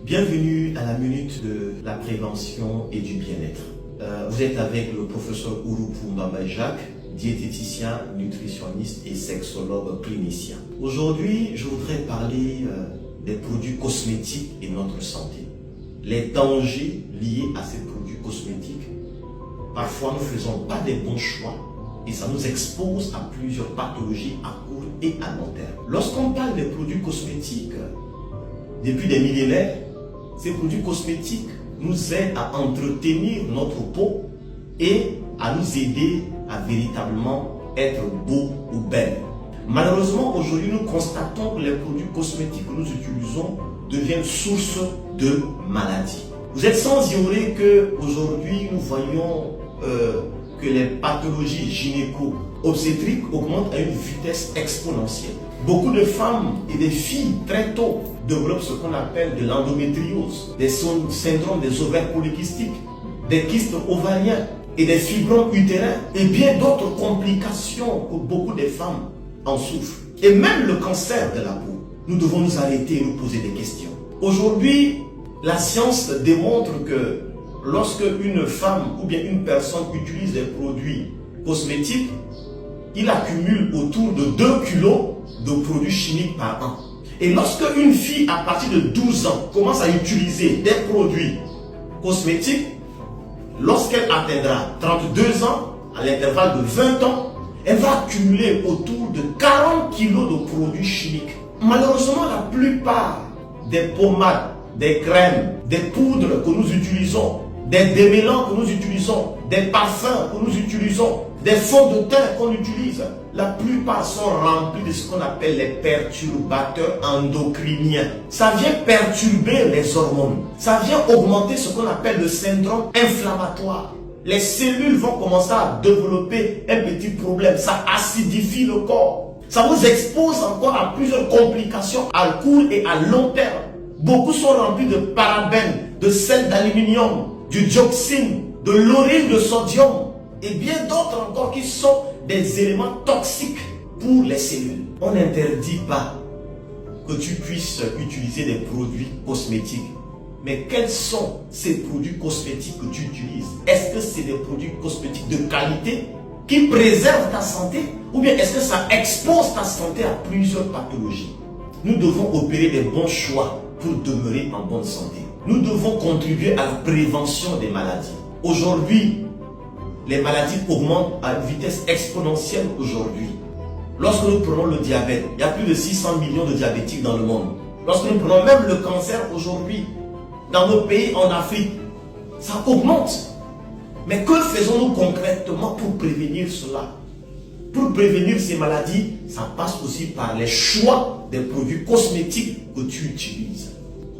Bienvenue à la minute de la prévention et du bien-être. Vous êtes avec le professeur Ouroupou Mbamba Jacques, diététicien, nutritionniste et sexologue clinicien. Aujourd'hui, je voudrais parler des produits cosmétiques et notre santé. Les dangers liés à ces produits cosmétiques. Parfois, nous ne faisons pas des bons choix et ça nous expose à plusieurs pathologies à court et à long terme. Lorsqu'on parle des produits cosmétiques, depuis des millénaires, ces produits cosmétiques nous aident à entretenir notre peau et à nous aider à véritablement être beau ou belle. Malheureusement, aujourd'hui, nous constatons que les produits cosmétiques que nous utilisons deviennent source de maladies. Vous êtes sans ignorer qu'aujourd'hui, nous voyons que les pathologies gynéco-obstétriques augmentent à une vitesse exponentielle. Beaucoup de femmes et des filles très tôt développent ce qu'on appelle de l'endométriose, des syndromes des ovaires polykystiques, des kystes ovariens et des fibromes utérins et bien d'autres complications que beaucoup de femmes en souffrent. Et même le cancer de la peau. Nous devons nous arrêter et nous poser des questions. Aujourd'hui, la science démontre que lorsque une femme ou bien une personne utilise des produits cosmétiques, il accumule autour de 2 kilos de produits chimiques par an. Et lorsque une fille à partir de 12 ans commence à utiliser des produits cosmétiques, lorsqu'elle atteindra 32 ans, à l'intervalle de 20 ans, elle va accumuler autour de 40 kilos de produits chimiques. Malheureusement, la plupart des pommades, des crèmes, des poudres que nous utilisons, des démêlants que nous utilisons, des parfums que nous utilisons, des fonds de teint qu'on utilise, la plupart sont remplis de ce qu'on appelle les perturbateurs endocriniens. Ça vient perturber les hormones. Ça vient augmenter ce qu'on appelle le syndrome inflammatoire. Les cellules vont commencer à développer un petit problème. Ça acidifie le corps. Ça vous expose encore à plusieurs complications à court et à long terme. Beaucoup sont remplis de parabènes, de sel d'aluminium, du dioxine, de l'urine de sodium et bien d'autres encore qui sont des éléments toxiques pour les cellules. On n'interdit pas que tu puisses utiliser des produits cosmétiques. Mais quels sont ces produits cosmétiques que tu utilises? Est-ce que c'est des produits cosmétiques de qualité qui préservent ta santé ou bien est-ce que ça expose ta santé à plusieurs pathologies? Nous devons opérer des bons choix pour demeurer en bonne santé. Nous devons contribuer à la prévention des maladies. Aujourd'hui, les maladies augmentent à une vitesse exponentielle aujourd'hui. Lorsque nous prenons le diabète, il y a plus de 600 millions de diabétiques dans le monde. Lorsque nous prenons même le cancer aujourd'hui, dans nos pays en Afrique, ça augmente. Mais que faisons-nous concrètement pour prévenir cela? Pour prévenir ces maladies, ça passe aussi par les choix des produits cosmétiques que tu utilises.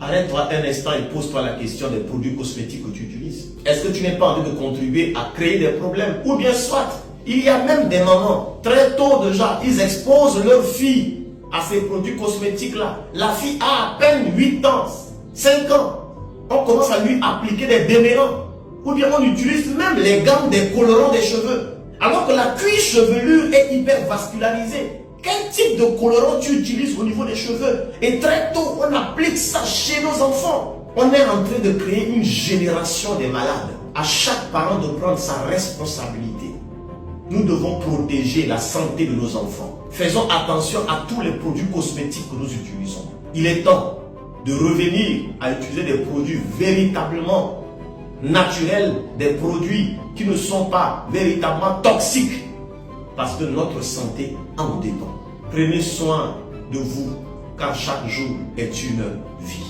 Arrête-toi un instant et pose-toi la question des produits cosmétiques que tu utilises. Est-ce que tu n'es pas en train de contribuer à créer des problèmes? Ou bien soit, il y a même des mamans, très tôt déjà, ils exposent leur fille à ces produits cosmétiques-là. La fille a à peine 8 ans, 5 ans. On commence à lui appliquer des démêlants. Ou bien on utilise même les gammes des colorants des cheveux. Alors que la cuisse chevelure est hyper vascularisée. Quel type de colorant tu utilises au niveau des cheveux? Et très tôt, on applique ça chez nos enfants. On est en train de créer une génération de malades. À chaque parent de prendre sa responsabilité. Nous devons protéger la santé de nos enfants. Faisons attention à tous les produits cosmétiques que nous utilisons. Il est temps de revenir à utiliser des produits véritablement naturels, des produits qui ne sont pas véritablement toxiques. Parce que notre santé en dépend. Prenez soin de vous, car chaque jour est une vie.